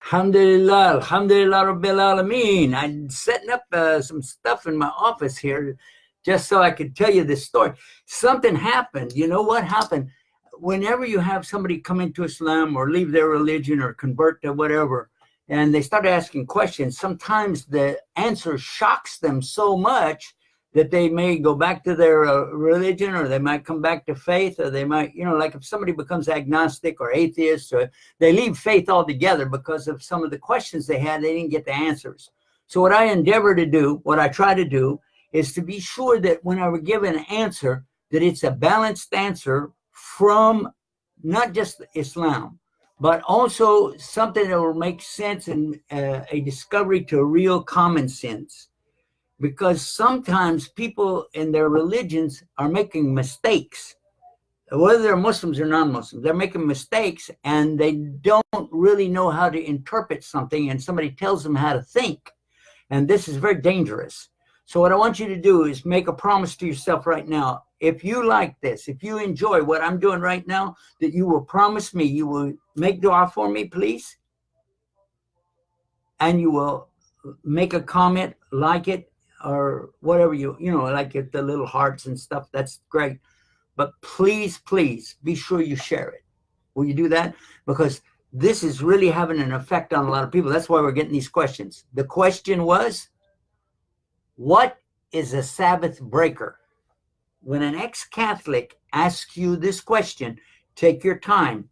Alhamdulillah, Alhamdulillah Rabbil Alameen. I'm setting up some stuff in my office here just so I could tell you this story. Something happened. You know what happened? Whenever you have somebody come into Islam or leave their religion or convert to whatever, and they start asking questions, sometimes the answer shocks them so much that they may go back to their religion, or they might come back to faith, or they might, like if somebody becomes agnostic or atheist, or they leave faith altogether because of some of the questions they had, they didn't get the answers. So what I endeavor to do, what I try to do, is to be sure that when I give an answer, that it's a balanced answer from not just Islam, but also something that will make sense and a discovery to real common sense. Because sometimes people in their religions are making mistakes, whether they're Muslims or non-Muslims. They're making mistakes and they don't really know how to interpret something, and somebody tells them how to think. And this is very dangerous. So what I want you to do is make a promise to yourself right now. If you like this, if you enjoy what I'm doing right now, that you will promise me, you will make dua for me, please. And you will make a comment, like it, or whatever like it, the little hearts and stuff. That's great. But please, please be sure you share it. Will you do that? Because this is really having an effect on a lot of people. That's why we're getting these questions. The question was, what is a Sabbath breaker? When an ex-Catholic asks you this question, take your time.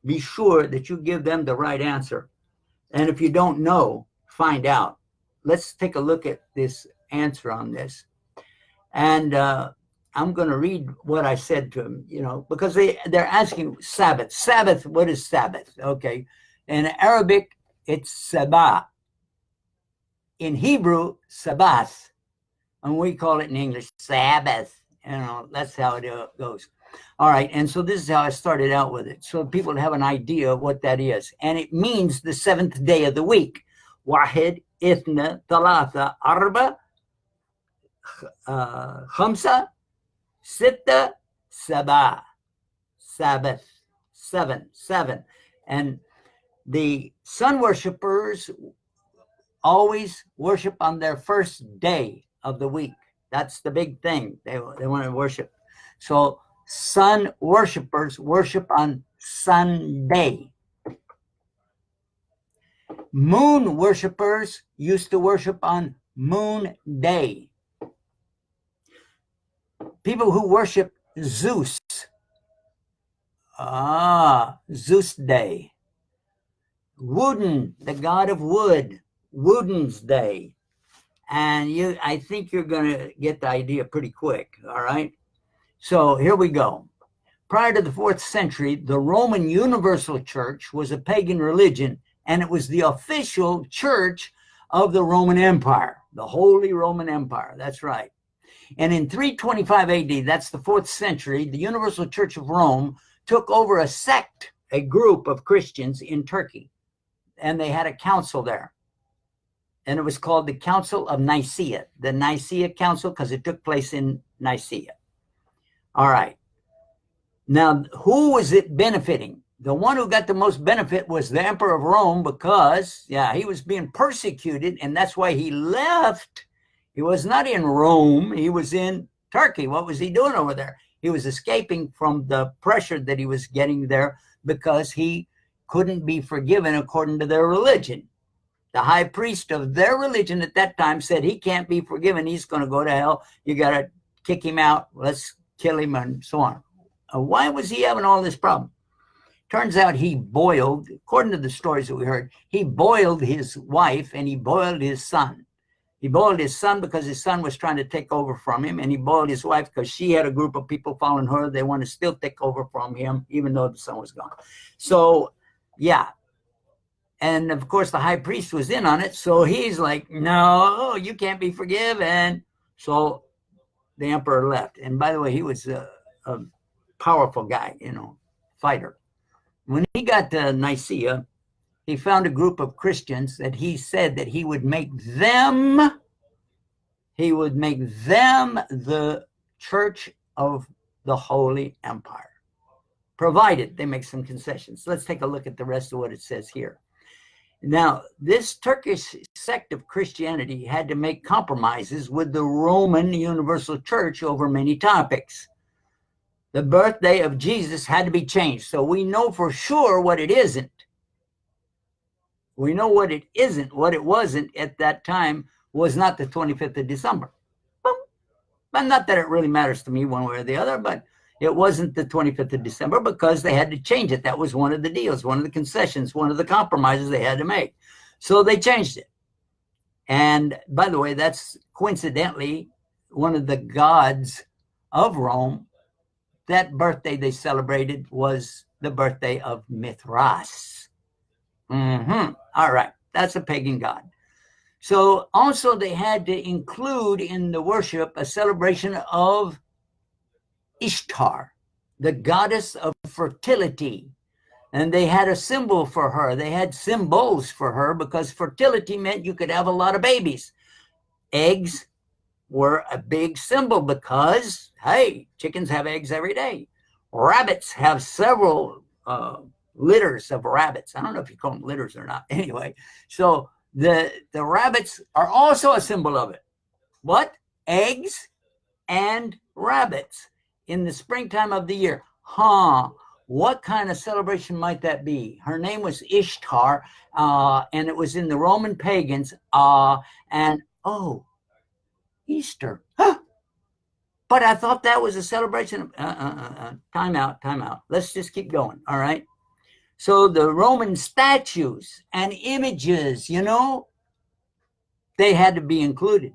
Be sure that you give them the right answer. And if you don't know, find out. Let's take a look at this answer on this. And I'm going to read what I said to them, because they're asking Sabbath. Sabbath, what is Sabbath? Okay. In Arabic, it's Sabah. In Hebrew, Sabbath. And we call it in English Sabbath. That's how it goes. All right. And so this is how I started out with it, so people have an idea of what that is. And it means the seventh day of the week. Wahid, Ithna, Thalatha, Arba, Khamsa, Sitta, Sabah. Sabbath. Seven. And the sun worshipers always worship on their first day of the week. That's the big thing. They want to worship. So sun worshipers worship on Sunday. Moon worshipers used to worship on Moon Day. People who worship Zeus, Zeus Day. Woden, the god of wood, Woden's Day. And I think you're going to get the idea pretty quick, all right? So here we go. Prior to the 4th century, the Roman Universal Church was a pagan religion, and it was the official church of the Roman Empire, the Holy Roman Empire. That's right. And in 325 AD, that's the 4th century, the Universal Church of Rome took over a sect, a group of Christians in Turkey, and they had a council there. And it was called the Council of Nicaea, the Nicaea Council, because it took place in Nicaea. All right. Now, who was it benefiting? The one who got the most benefit was the Emperor of Rome, because, he was being persecuted, and that's why he left. He was not in Rome. He was in Turkey. What was he doing over there? He was escaping from the pressure that he was getting there because he couldn't be forgiven according to their religion. The high priest of their religion at that time said he can't be forgiven. He's going to go to hell. You got to kick him out. Let's kill him, and so on. Why was he having all this problem? Turns out he boiled, according to the stories that we heard, he boiled his wife and he boiled his son. He boiled his son because his son was trying to take over from him, and he boiled his wife because she had a group of people following her. They want to still take over from him, even though the son was gone. So, and of course, the high priest was in on it. So he's like, no, you can't be forgiven. So the emperor left. And by the way, he was a powerful guy, fighter. When he got to Nicaea, he found a group of Christians that he said that he would make them the church of the Holy Empire, provided they make some concessions. Let's take a look at the rest of what it says here. Now, this Turkish sect of Christianity had to make compromises with the Roman Universal Church over many topics. The birthday of Jesus had to be changed. So we know for sure what it isn't. We know what it isn't. What it wasn't at that time was not the 25th of December. But not that it really matters to me one way or the other, but it wasn't the 25th of December because they had to change it. That was one of the deals, one of the concessions, one of the compromises they had to make. So they changed it. And by the way, that's coincidentally one of the gods of Rome. That birthday they celebrated was the birthday of Mithras. All right, that's a pagan god. So also they had to include in the worship a celebration of Ishtar, the goddess of fertility. And they had a symbol for her. They had symbols for her because fertility meant you could have a lot of babies. Eggs were a big symbol because, hey, chickens have eggs every day. Rabbits have several litters of rabbits. I don't know if you call them litters or not. Anyway, so the rabbits are also a symbol of it. What? Eggs and rabbits in the springtime of the year. What kind of celebration might that be? Her name was Ishtar, and it was in the Roman pagans. Easter. But I thought that was a celebration of, time out. Let's just keep going, all right? So the Roman statues and images, they had to be included.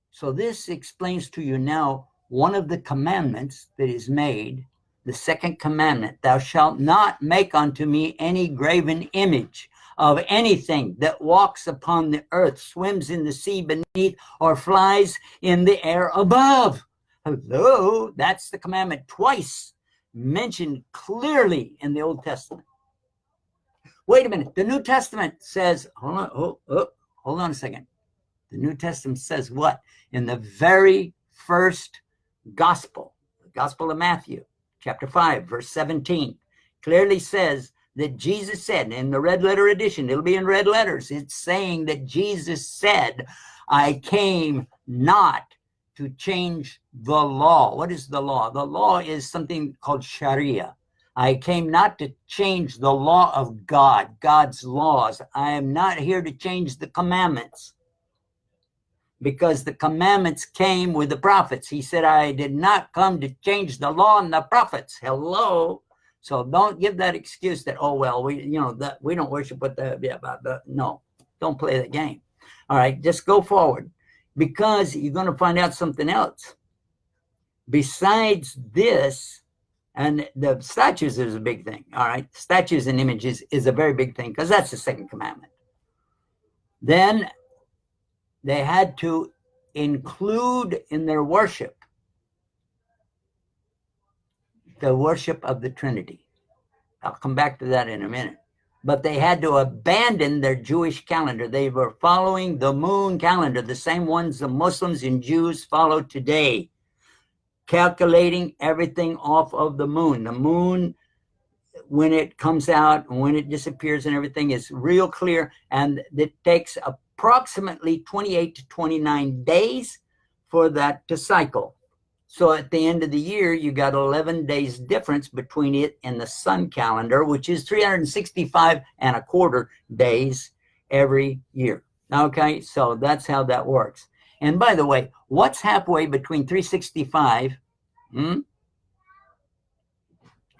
So this explains to you now one of the commandments that is made, the second commandment, thou shalt not make unto me any graven image of anything that walks upon the earth, swims in the sea beneath, or flies in the air above. Hello, that's the commandment twice mentioned clearly in the Old Testament. Wait a minute, the New Testament says, hold on a second. The New Testament says what? In the very first gospel, the Gospel of Matthew, chapter 5, verse 17, clearly says that Jesus said, in the red letter edition, it'll be in red letters, it's saying that Jesus said, I came not to change the law. What is the law? The law is something called Sharia. I came not to change the law of God, God's laws. I am not here to change the commandments, because the commandments came with the prophets. He said, I did not come to change the law and the prophets. Hello. So don't give that excuse that, we don't worship what no, don't play the game. All right, just go forward, because you're going to find out something else. Besides this, and the statues is a big thing, all right? Statues and images is a very big thing, because that's the second commandment. Then they had to include in their worship the worship of the Trinity. I'll come back to that in a minute. But they had to abandon their Jewish calendar. They were following the moon calendar, the same ones the Muslims and Jews follow today, calculating everything off of the moon. The moon, when it comes out and when it disappears and everything, is real clear, and it takes approximately 28 to 29 days for that to cycle. So at the end of the year, you got 11 days difference between it and the sun calendar, which is 365 and a quarter days every year. Okay, so that's how that works. And by the way, what's halfway between 365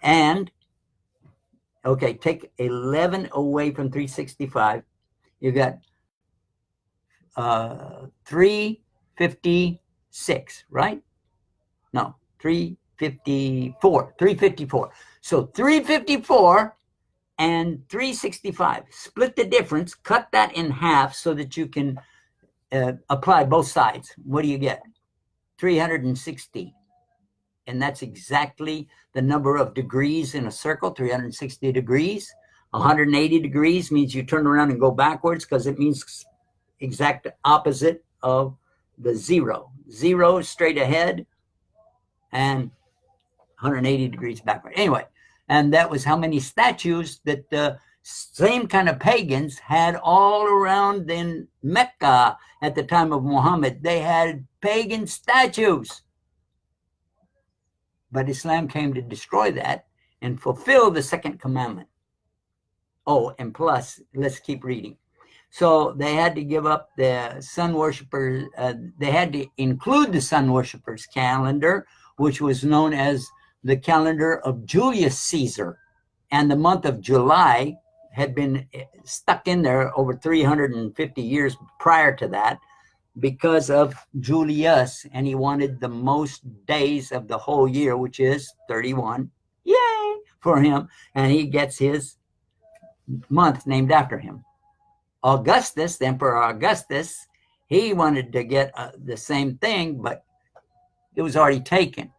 and, okay, take 11 away from 365, you got 356, right? No, 354. 354. So 354 and 365. Split the difference, cut that in half so that you can apply both sides. What do you get? 360. And that's exactly the number of degrees in a circle, 360 degrees. 180 degrees means you turn around and go backwards, because it means exact opposite of the zero. Zero is straight ahead, and 180 degrees backward. Anyway, and that was how many statues that Same kind of pagans had all around in Mecca at the time of Muhammad. They had pagan statues. But Islam came to destroy that and fulfill the second commandment. Oh, and plus, let's keep reading. So they had to give up the sun worshippers. They had to include the sun worshippers calendar, which was known as the calendar of Julius Caesar. And the month of July had been stuck in there over 350 years prior to that because of Julius, and he wanted the most days of the whole year, which is 31. Yay for him. And he gets his month named after him. Augustus, the Emperor Augustus, he wanted to get the same thing, but it was already taken.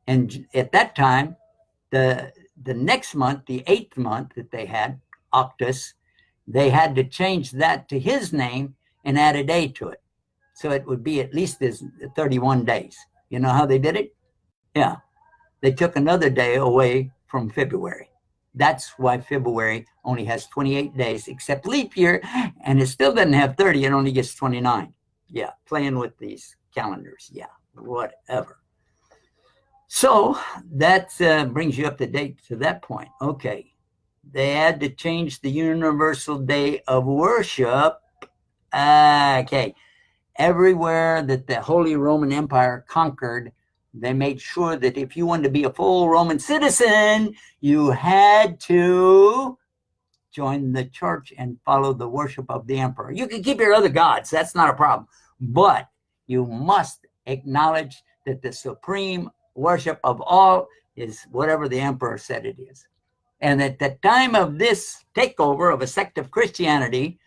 And at that time, the next month, the 8th month that they had, Octus, they had to change that to his name and add a day to it. So it would be at least 31 days. You know how they did it? Yeah. They took another day away from February. That's why February only has 28 days, except leap year, and it still doesn't have 30. It only gets 29. Yeah, playing with these calendars. Yeah, whatever. So that brings you up to date to that point. Okay. They had to change the universal day of worship. Okay. Everywhere that the Holy Roman Empire conquered, they made sure that if you wanted to be a full Roman citizen, you had to join the church and follow the worship of the emperor. You can keep your other gods. That's not a problem. But you must acknowledge that the supreme worship of all is whatever the emperor said it is. And at the time of this takeover of a sect of Christianity,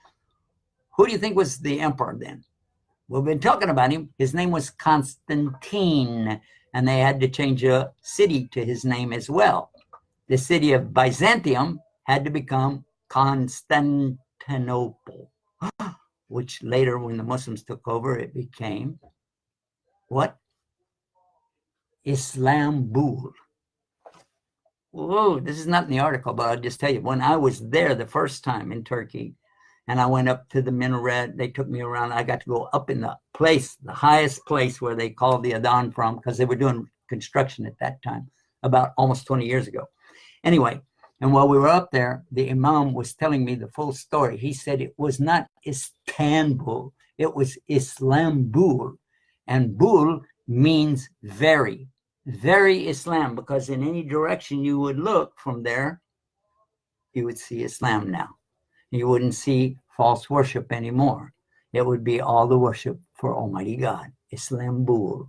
who do you think was the emperor then? We've been talking about him. His name was Constantine, and they had to change a city to his name as well. The city of Byzantium had to become Constantinople, which later, when the Muslims took over, it became what? Istanbul. Whoa, this is not in the article, but I'll just tell you, when I was there the first time in Turkey, and I went up to the minaret, they took me around. I got to go up in the place, the highest place where they called the Adhan from, because they were doing construction at that time, about almost 20 years ago. Anyway, and while we were up there, the Imam was telling me the full story. He said it was not Istanbul, it was Islambul. And Bul means very Islam, because in any direction you would look from there, you would see Islam now. You wouldn't see false worship anymore. It would be all the worship for Almighty God. Islambul.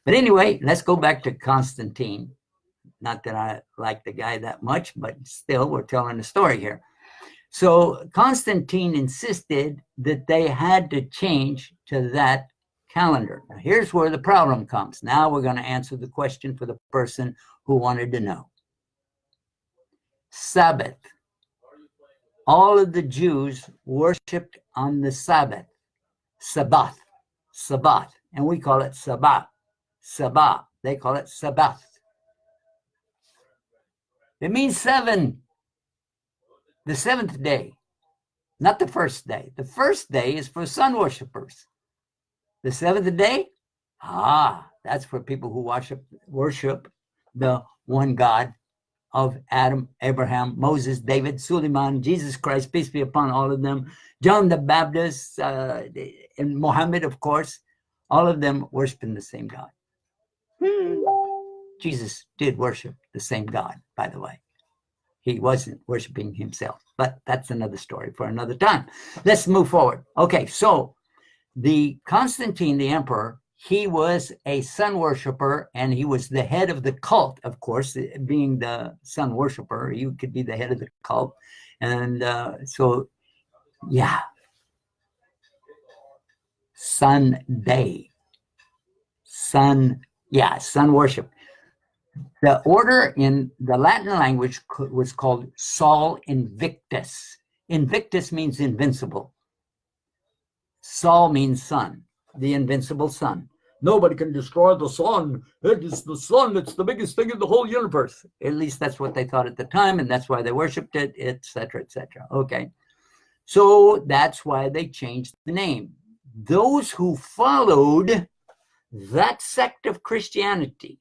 But anyway, let's go back to Constantine. Not that I like the guy that much, but still, we're telling a story here. So Constantine insisted that they had to change to that calendar. Now, here's where the problem comes. Now we're going to answer the question for the person who wanted to know. Sabbath. All of the Jews worshipped on the Sabbath. Sabbath. And we call it Sabbath. They call it Sabbath. It means 7. The 7th day. Not the first day. The first day is for sun worshipers. The 7th day? That's for people who worship the one God of Adam, Abraham, Moses, David, Suleiman, Jesus Christ, peace be upon all of them, John the Baptist, and Muhammad, of course, all of them worshiping the same God. Jesus did worship the same God, by the way. He wasn't worshiping himself, but that's another story for another time. Let's move forward. Okay, so the Constantine, the emperor, he was a sun worshiper, and he was the head of the cult, of course, being the sun worshiper. You could be the head of the cult. And so, yeah. Sunday. Sun worship. The order in the Latin language was called Sol Invictus. Invictus means invincible. Sol means sun, the invincible sun. Nobody can destroy the sun. It is the sun. It's the biggest thing in the whole universe. At least that's what they thought at the time, and that's why they worshipped it, etc., etc. Okay. So that's why they changed the name. Those who followed that sect of Christianity,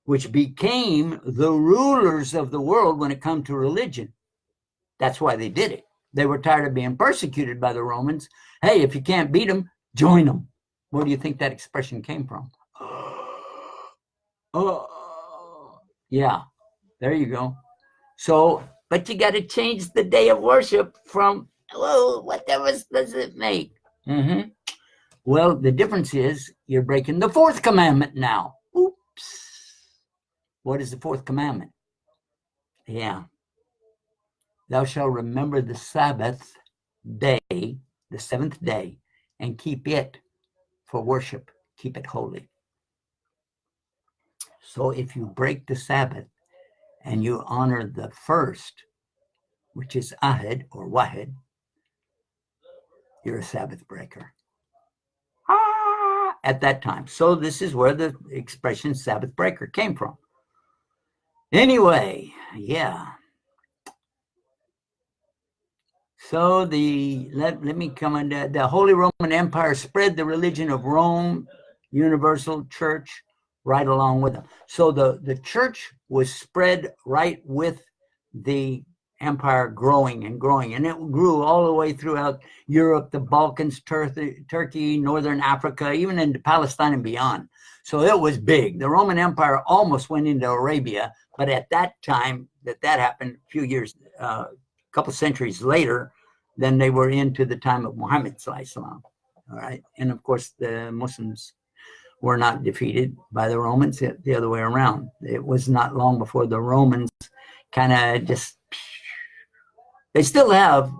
which became the rulers of the world when it comes to religion, that's why they did it. They were tired of being persecuted by the Romans. Hey, if you can't beat them, join them. Where do you think that expression came from? Yeah, there you go. So, but you got to change the day of worship from, well, what difference does it make? Well, the difference is you're breaking the fourth commandment now. Oops. What is the fourth commandment? Yeah. Thou shalt remember the Sabbath day, the seventh day, and keep it for worship. Keep it holy. So if you break the Sabbath and you honor the first, which is Ahad or Wahid, you're a Sabbath breaker. At that time. So this is where the expression Sabbath breaker came from. Anyway, yeah. So let me come on. The Holy Roman Empire spread the religion of Rome, universal church, right along with them. So the church was spread right with the empire growing and growing, and it grew all the way throughout Europe, the Balkans, Turkey, Northern Africa, even into Palestine and beyond. So it was big. The Roman Empire almost went into Arabia, but at that time that happened, a few years, a couple centuries later, then they were into the time of Muhammad Sallallahu. All right, and of course the Muslims were not defeated by the Romans, the other way around. It was not long before the Romans kind of just, they still have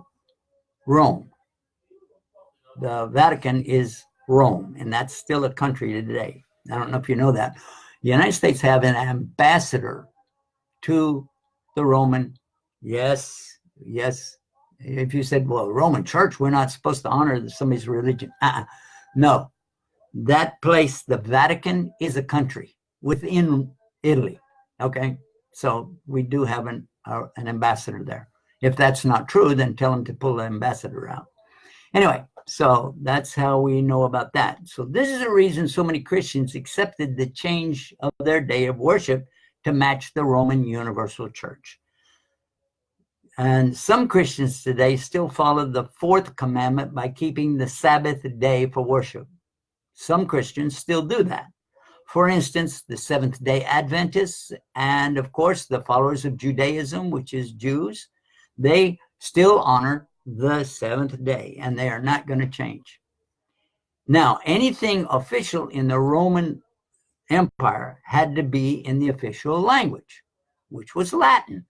Rome. The Vatican is Rome, and that's still a country today. I don't know if you know that. The United States have an ambassador to the Roman. Yes. If you said, well, Roman church, we're not supposed to honor somebody's religion. No. That place, the Vatican, is a country within Italy. Okay? So we do have an ambassador there. If that's not true, then tell them to pull the ambassador out. Anyway, so that's how we know about that. So this is the reason so many Christians accepted the change of their day of worship to match the Roman Universal Church. And some Christians today still follow the fourth commandment by keeping the Sabbath day for worship. Some Christians still do that. For instance, the Seventh-day Adventists and, of course, the followers of Judaism, which is Jews, they still honor the seventh day, and they are not going to change. Now, anything official in the Roman Empire had to be in the official language, which was Latin.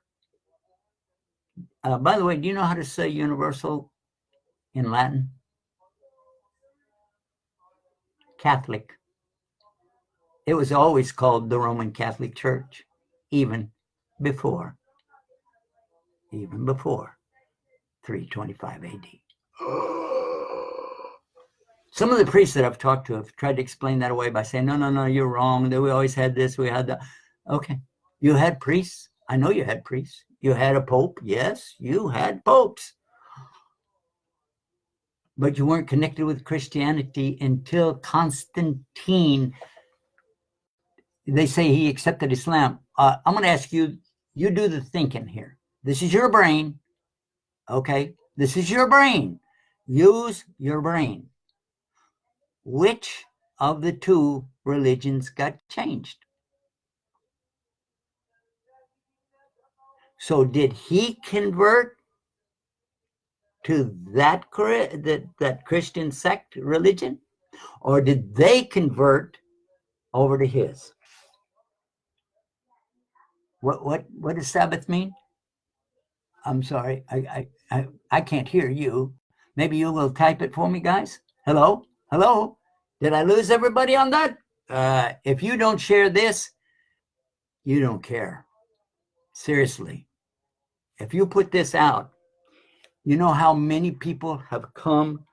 By the way, do you know how to say universal in Latin? Catholic. It was always called the Roman Catholic Church, even before 325 AD. Some of the priests that I've talked to have tried to explain that away by saying, no, you're wrong. We always had this, we had that. Okay, you had priests. I know you had priests. You had a pope. Yes, you had popes. But you weren't connected with Christianity until Constantine. They say he accepted Islam. I'm going to ask you, you do the thinking here. This is your brain. Okay, this is your brain. Use your brain. Which of the two religions got changed? So did he convert to that Christian sect religion, or did they convert over to his? What does Sabbath mean? I'm sorry, I can't hear you. Maybe you will type it for me, guys. Hello? Did I lose everybody on that? If you don't share this, you don't care. Seriously. If you put this out, you know how many people have come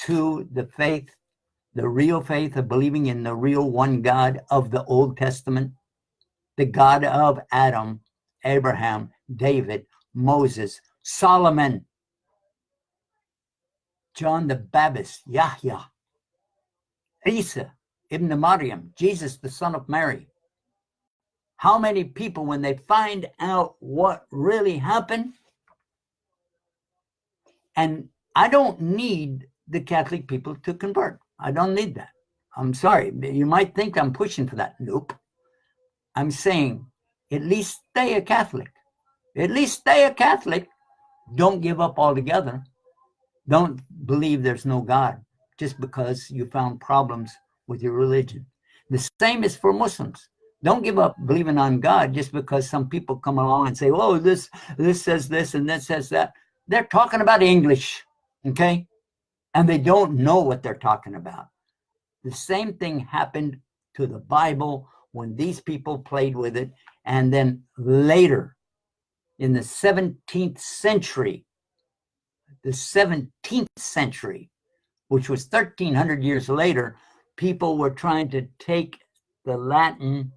to the faith The real faith of believing in the real one God of the Old Testament, the God of Adam, Abraham, David, Moses, Solomon, John the Baptist, Yahya, Isa, Ibn Maryam, Jesus, the son of Mary. How many people, when they find out what really happened, and I don't need the Catholic people to convert. I don't need that. I'm sorry. You might think I'm pushing for that. Nope. I'm saying at least stay a Catholic. At least stay a Catholic. Don't give up altogether. Don't believe there's no God just because you found problems with your religion. The same is for Muslims. Don't give up believing on God just because some people come along and say, oh, this says this and that says that. They're talking about English, okay? And they don't know what they're talking about. The same thing happened to the Bible when these people played with it. And then later, in the 17th century, which was 1,300 years later, people were trying to take the Latin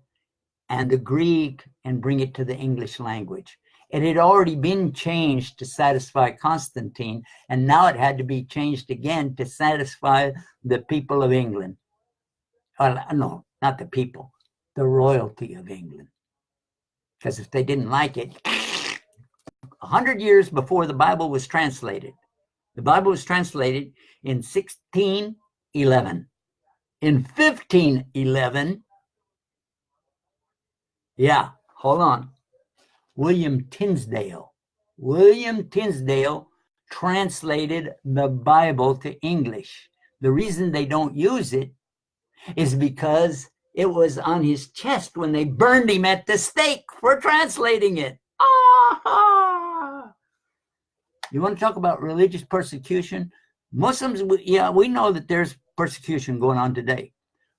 and the Greek and bring it to the English language. It had already been changed to satisfy Constantine, and now it had to be changed again to satisfy the people of England. No, not the people, the royalty of England. Because if they didn't like it, 100 years before the Bible was translated, the Bible was translated in 1611. In 1511, hold on. William Tinsdale translated the Bible to English. The reason they don't use it is because it was on his chest when they burned him at the stake for translating it. You want to talk about religious persecution? Muslims, we know that there's persecution going on today,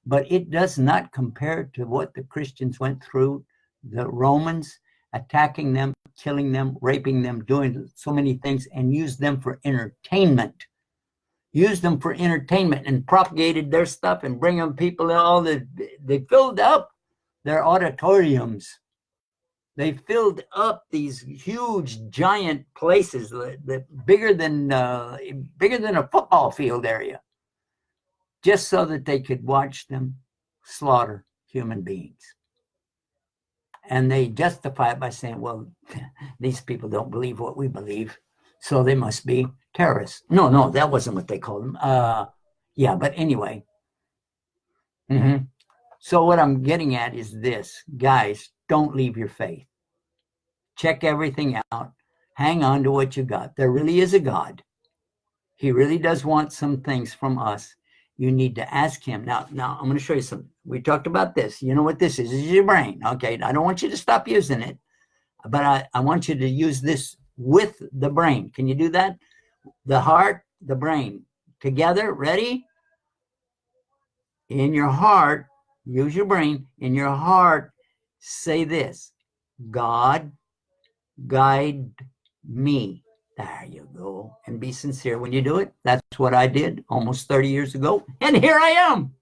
but it does not compare to what the Christians went through, the Romans attacking them, killing them, raping them, doing so many things, and used them for entertainment. Used them for entertainment and propagated their stuff and bring them people they filled up their auditoriums. They filled up these huge, giant places that bigger than a football field area, just so that they could watch them slaughter human beings. And they justify it by saying, well, these people don't believe what we believe, so they must be terrorists. No, that wasn't what they called them. But anyway. So what I'm getting at is this. Guys, don't leave your faith. Check everything out. Hang on to what you got. There really is a God. He really does want some things from us. You need to ask him. Now I'm going to show you something. We talked about this. You know what this is? This is your brain. Okay, I don't want you to stop using it, but I want you to use this with the brain. Can you do that? The heart, the brain. Together, ready? In your heart, use your brain. In your heart, say this. God, guide me. There you go. And be sincere when you do it. That's what I did almost 30 years ago. And here I am.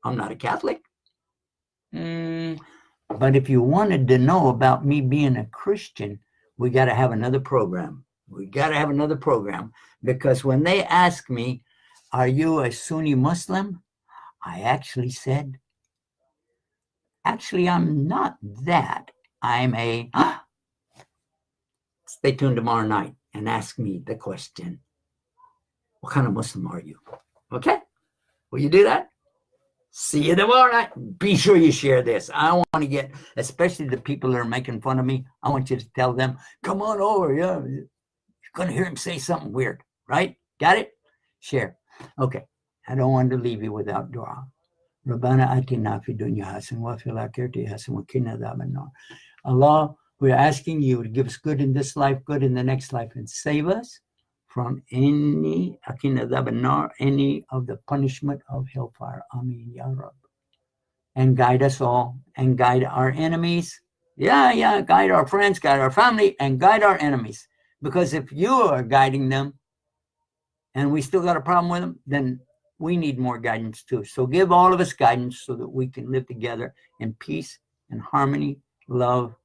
I'm not a Catholic. But if you wanted to know about me being a Christian, we got to have another program. Because when they ask me, are you a Sunni Muslim? I actually said, I'm not that. I'm a... Stay tuned tomorrow night and ask me the question, what kind of Muslim are you? Okay? Will you do that? See you tomorrow night. Be sure you share this. I want to get, especially the people that are making fun of me, I want you to tell them, come on over. Yeah, you're going to hear him say something weird, right? Got it? Share. Okay. I don't want to leave you without dua. Rabbana atina fi dunya hasan wa fil akhirati hasan wa qina adhaban nar. Allah, we're asking you to give us good in this life, good in the next life, and save us from any of the punishment of hellfire. Ameen, Ya Rab. And guide us all, and guide our enemies. Guide our friends, guide our family, and guide our enemies. Because if you are guiding them, and we still got a problem with them, then we need more guidance too. So give all of us guidance so that we can live together in peace and harmony, love,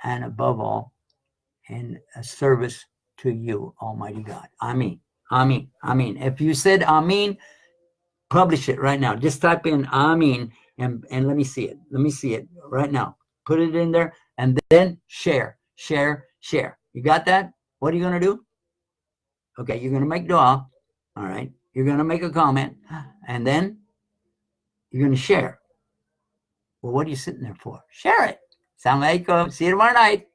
and above all, in a service to you, Almighty God. Amen. Amen. Amen. If you said Amen, publish it right now. Just type in Amen and let me see it. Let me see it right now. Put it in there and then share, share, share. You got that? What are you going to do? Okay, you're going to make dua. All right. You're going to make a comment and then you're going to share. Well, what are you sitting there for? Share it. Assalamu alaikum. See you tomorrow night.